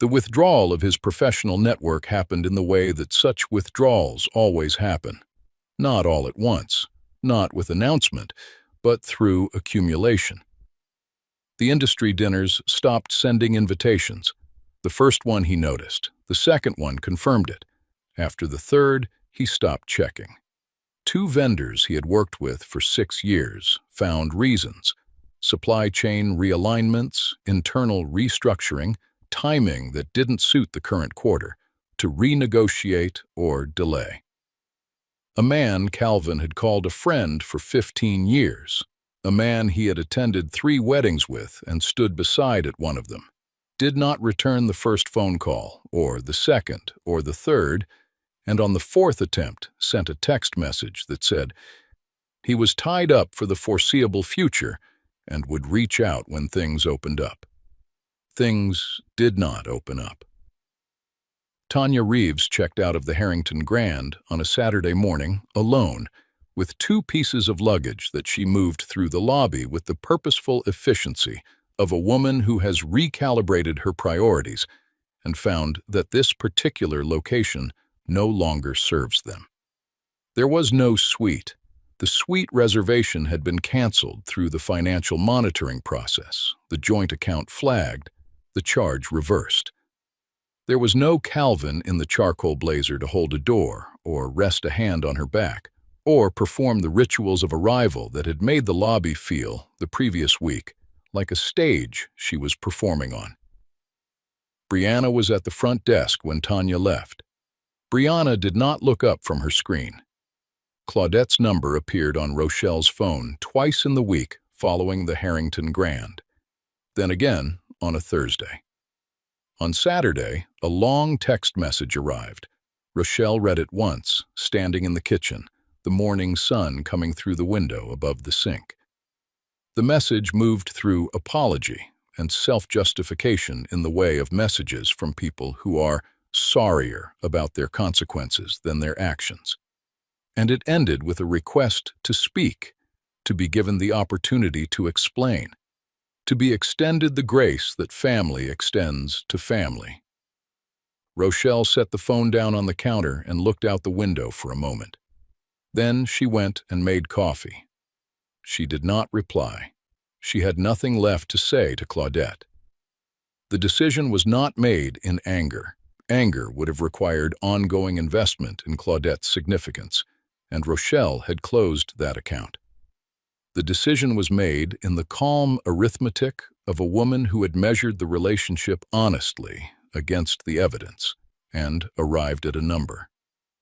The withdrawal of his professional network happened in the way that such withdrawals always happen. Not all at once, not with announcement, but through accumulation. The industry dinners stopped sending invitations. The first one he noticed, the second one confirmed it. After the third, he stopped checking. 2 vendors he had worked with for 6 years found reasons: supply chain realignments, internal restructuring, timing that didn't suit the current quarter, to renegotiate or delay. A man Calvin had called a friend for 15 years, a man he had attended 3 weddings with and stood beside at one of them, did not return the first phone call, or the second, or the third, and on the 4th attempt sent a text message that said he was tied up for the foreseeable future and would reach out when things opened up. Things did not open up. Tanya Reeves checked out of the Harrington Grand on a Saturday morning alone with 2 pieces of luggage that she moved through the lobby with the purposeful efficiency of a woman who has recalibrated her priorities and found that this particular location no longer serves them. There was no suite. The suite reservation had been canceled through the financial monitoring process, the joint account flagged, the charge reversed. There was no Calvin in the charcoal blazer to hold a door, or rest a hand on her back, or perform the rituals of arrival that had made the lobby feel, the previous week, like a stage she was performing on. Brianna was at the front desk when Tanya left. Brianna did not look up from her screen. Claudette's number appeared on Rochelle's phone twice in the week following the Harrington Grand, then again on a Thursday. On Saturday, a long text message arrived. Rochelle read it once, standing in the kitchen, the morning sun coming through the window above the sink. The message moved through apology and self-justification in the way of messages from people who are sorrier about their consequences than their actions. And it ended with a request to speak, to be given the opportunity to explain, to be extended the grace that family extends to family. Rochelle set the phone down on the counter and looked out the window for a moment. Then she went and made coffee. She did not reply. She had nothing left to say to Claudette. The decision was not made in anger. Anger would have required ongoing investment in Claudette's significance, and Rochelle had closed that account. The decision was made in the calm arithmetic of a woman who had measured the relationship honestly against the evidence and arrived at a number.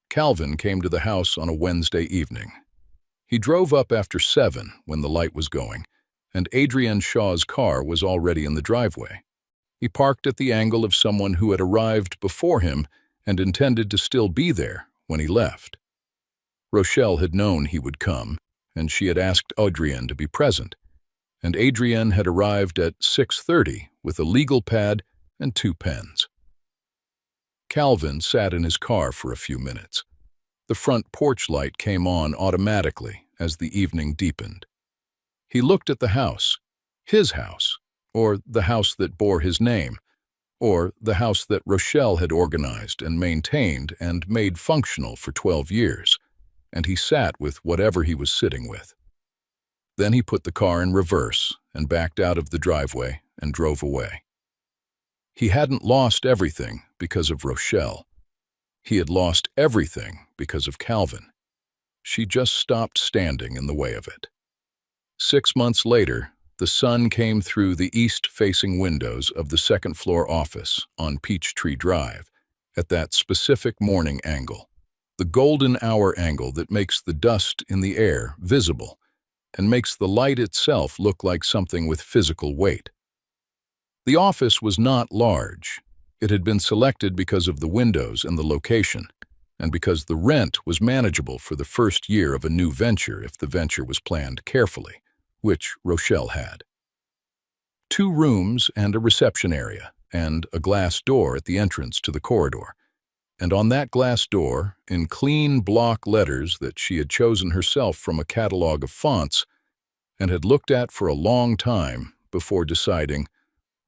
Calvin came to the house on a Wednesday evening. He drove up after 7 when the light was going, and Adrienne Shaw's car was already in the driveway. He parked at the angle of someone who had arrived before him and intended to still be there when he left. Rochelle had known he would come, and she had asked Adrienne to be present, and Adrienne had arrived at 6:30 with a legal pad and 2 pens. Calvin sat in his car for a few minutes. The front porch light came on automatically as the evening deepened. He looked at the house, his house, or the house that bore his name, or the house that Rochelle had organized and maintained and made functional for 12 years, and he sat with whatever he was sitting with. Then he put the car in reverse and backed out of the driveway and drove away. He hadn't lost everything because of Rochelle. He had lost everything because of Calvin. She just stopped standing in the way of it. 6 months later, the sun came through the east-facing windows of the second-floor office on Peachtree Drive at that specific morning angle, the golden hour angle that makes the dust in the air visible and makes the light itself look like something with physical weight. The office was not large. It had been selected because of the windows and the location, and because the rent was manageable for the first year of a new venture if the venture was planned carefully, which Rochelle had. 2 rooms and a reception area, and a glass door at the entrance to the corridor. And on that glass door, in clean block letters that she had chosen herself from a catalog of fonts and had looked at for a long time before deciding,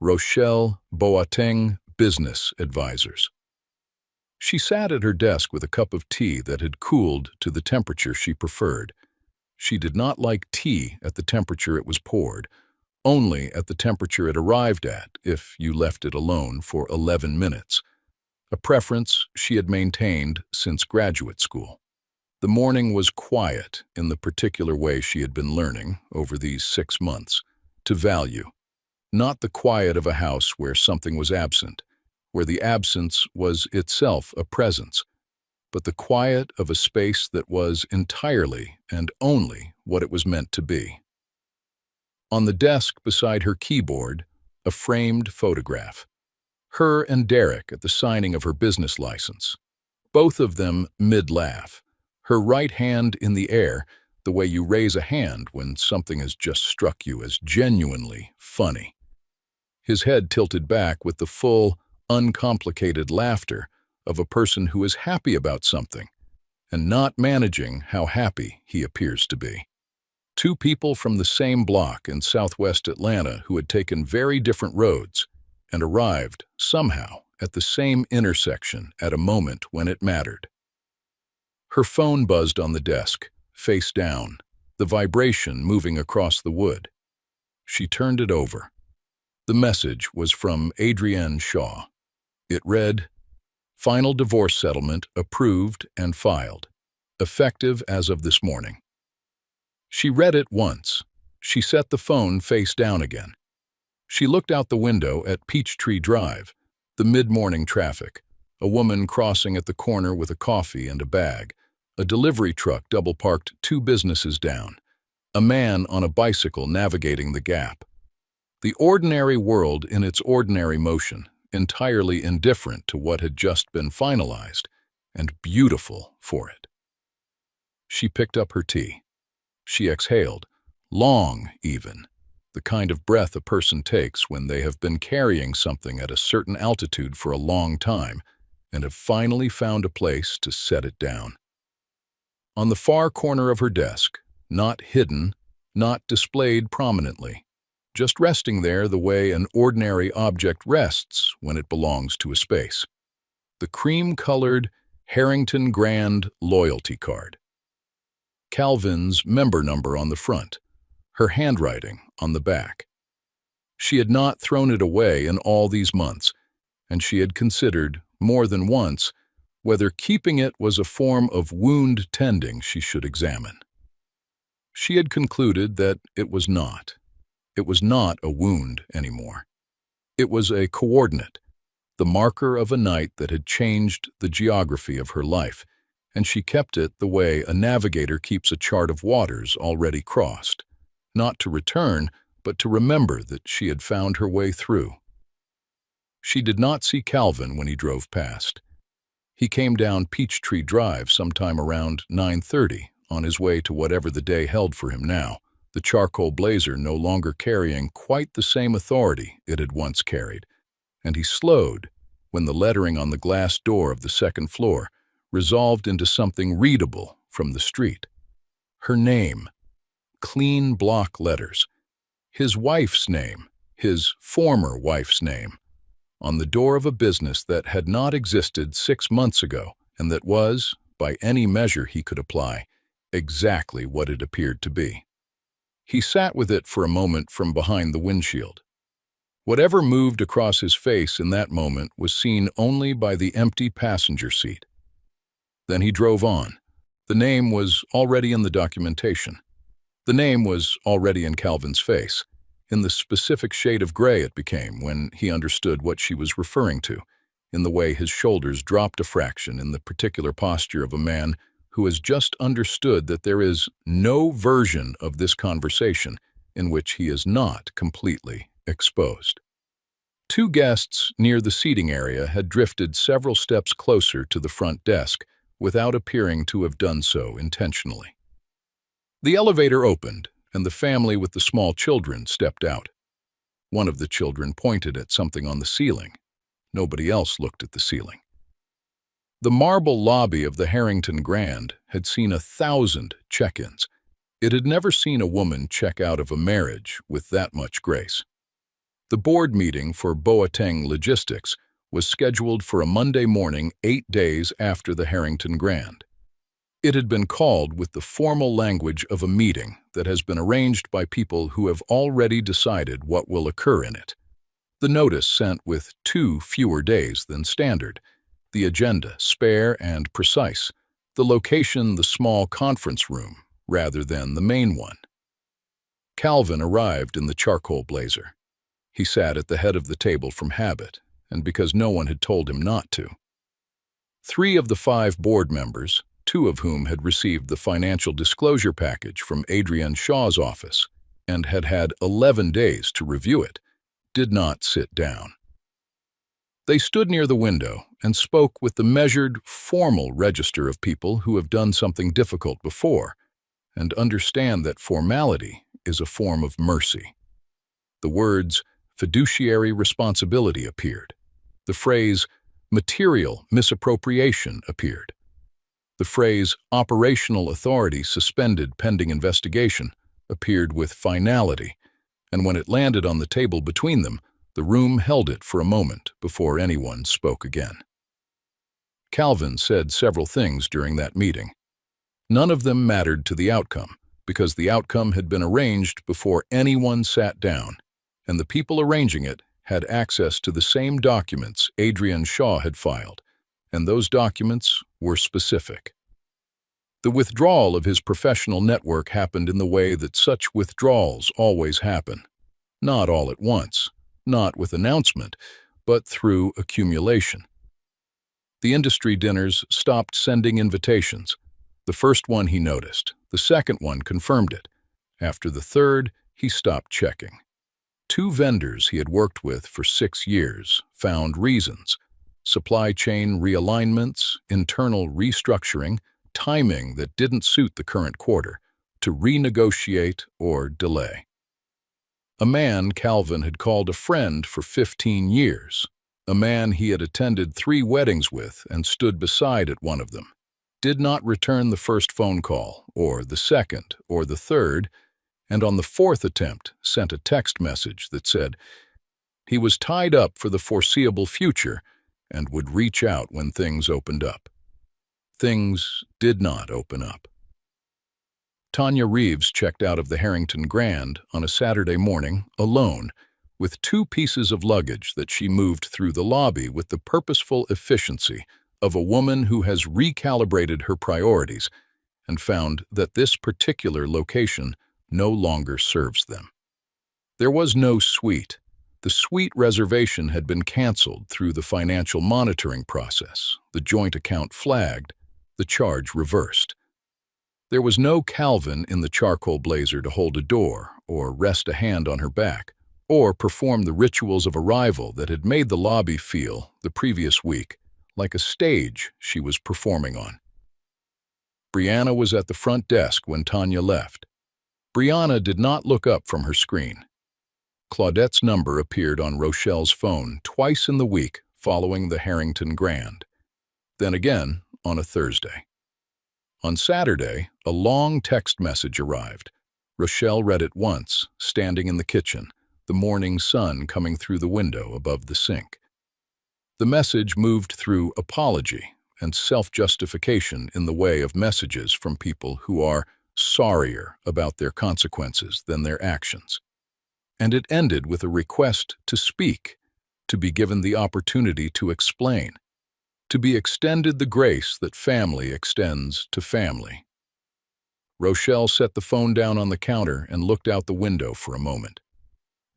Rochelle Boateng Business Advisors. She sat at her desk with a cup of tea that had cooled to the temperature she preferred. She did not like tea at the temperature it was poured, only at the temperature it arrived at if you left it alone for 11 minutes, a preference she had maintained since graduate school. The morning was quiet in the particular way she had been learning over these 6 months to value, not the quiet of a house where something was absent, where the absence was itself a presence, but the quiet of a space that was entirely and only what it was meant to be. On the desk beside her keyboard, a framed photograph. Her and Derek at the signing of her business license. Both of them mid-laugh, her right hand in the air, the way you raise a hand when something has just struck you as genuinely funny. His head tilted back with the full, uncomplicated laughter of a person who is happy about something and not managing how happy he appears to be. 2 people from the same block in southwest Atlanta who had taken very different roads and arrived, somehow, at the same intersection at a moment when it mattered. Her phone buzzed on the desk, face down, the vibration moving across the wood. She turned it over. The message was from Adrienne Shaw. It read, "Final divorce settlement approved and filed. Effective as of this morning." She read it once. She set the phone face down again. She looked out the window at Peachtree Drive, the mid-morning traffic, a woman crossing at the corner with a coffee and a bag, a delivery truck double-parked 2 businesses down, a man on a bicycle navigating the gap. The ordinary world in its ordinary motion, entirely indifferent to what had just been finalized, and beautiful for it. She picked up her tea. She exhaled, long even, the kind of breath a person takes when they have been carrying something at a certain altitude for a long time and have finally found a place to set it down. On the far corner of her desk, not hidden, not displayed prominently, just resting there the way an ordinary object rests when it belongs to a space. the cream-colored Harrington Grand loyalty card. Calvin's member number on the front, her handwriting on the back. She had not thrown it away in all these months, and she had considered, more than once, whether keeping it was a form of wound tending she should examine. She had concluded that it was not. It was not a wound anymore. It was a coordinate, the marker of a night that had changed the geography of her life, and she kept it the way a navigator keeps a chart of waters already crossed, not to return, but to remember that she had found her way through. She did not see Calvin when he drove past. He came down Peachtree Drive sometime around 9:30 on his way to whatever the day held for him now, the charcoal blazer no longer carrying quite the same authority it had once carried, and he slowed when the lettering on the glass door of the second floor resolved into something readable from the street. Her name, clean block letters, his wife's name, his former wife's name, on the door of a business that had not existed 6 months ago and that was, by any measure he could apply, exactly what it appeared to be. He sat with it for a moment from behind the windshield. Whatever moved across his face in that moment was seen only by the empty passenger seat. Then he drove on. The name was already in the documentation. The name was already in Calvin's face, in the specific shade of gray it became when he understood what she was referring to, in the way his shoulders dropped a fraction in the particular posture of a man who has just understood that there is no version of this conversation in which he is not completely exposed. 2 guests near the seating area had drifted several steps closer to the front desk without appearing to have done so intentionally. The elevator opened, and the family with the small children stepped out. One of the children pointed at something on the ceiling. Nobody else looked at the ceiling. The marble lobby of the Harrington Grand had seen 1,000 check-ins. It had never seen a woman check out of a marriage with that much grace. The board meeting for Boateng Logistics was scheduled for a Monday morning 8 days after the Harrington Grand. It had been called with the formal language of a meeting that has been arranged by people who have already decided what will occur in it. The notice sent with 2 fewer days than standard, the agenda spare and precise, the location the small conference room rather than the main one. Calvin arrived in the charcoal blazer. He sat at the head of the table from habit, and because no one had told him not to. 3 of the 5 board members, 2 of whom had received the financial disclosure package from Adrian Shaw's office and had had 11 days to review it, did not sit down. They stood near the window and spoke with the measured, formal register of people who have done something difficult before and understand that formality is a form of mercy. The words fiduciary responsibility appeared. The phrase material misappropriation appeared. The phrase operational authority suspended pending investigation appeared with finality, and when it landed on the table between them, the room held it for a moment before anyone spoke again. Calvin said several things during that meeting. None of them mattered to the outcome, because the outcome had been arranged before anyone sat down, and the people arranging it had access to the same documents Adrian Shaw had filed, and those documents were specific. The withdrawal of his professional network happened in the way that such withdrawals always happen, not all at once, not with announcement, but through accumulation. The industry dinners stopped sending invitations. The first one he noticed, the second one confirmed it. After the third, he stopped checking. 2 vendors he had worked with for 6 years found reasons: supply chain realignments, internal restructuring, timing that didn't suit the current quarter, to renegotiate or delay. A man Calvin had called a friend for 15 years, a man he had attended 3 weddings with and stood beside at one of them, did not return the first phone call, or the second, or the third, and on the 4th attempt sent a text message that said he was tied up for the foreseeable future and would reach out when things opened up. Things did not open up. Tanya Reeves checked out of the Harrington Grand on a Saturday morning, alone, with 2 pieces of luggage that she moved through the lobby with the purposeful efficiency of a woman who has recalibrated her priorities and found that this particular location no longer serves them. There was no suite. The suite reservation had been canceled through the financial monitoring process, the joint account flagged, the charge reversed. There was no Calvin in the charcoal blazer to hold a door or rest a hand on her back or perform the rituals of arrival that had made the lobby feel, the previous week, like a stage she was performing on. Brianna was at the front desk when Tanya left. Brianna did not look up from her screen. Claudette's number appeared on Rochelle's phone twice in the week following the Harrington Grand, then again on a Thursday. On Saturday, a long text message arrived. Rochelle read it once, standing in the kitchen, the morning sun coming through the window above the sink. The message moved through apology and self-justification in the way of messages from people who are sorrier about their consequences than their actions. And it ended with a request to speak, to be given the opportunity to explain, to be extended the grace that family extends to family. Rochelle set the phone down on the counter and looked out the window for a moment.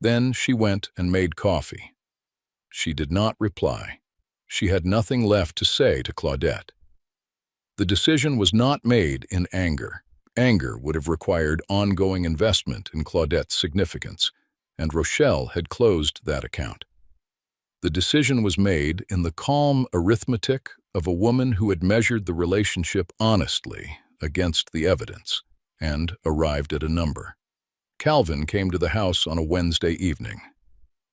Then she went and made coffee. She did not reply. She had nothing left to say to Claudette. The decision was not made in anger. Anger would have required ongoing investment in Claudette's significance, and Rochelle had closed that account. The decision was made in the calm arithmetic of a woman who had measured the relationship honestly against the evidence and arrived at a number. Calvin came to the house on a Wednesday evening.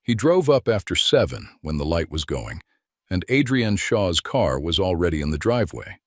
He drove up after 7 when the light was going, and Adrienne Shaw's car was already in the driveway.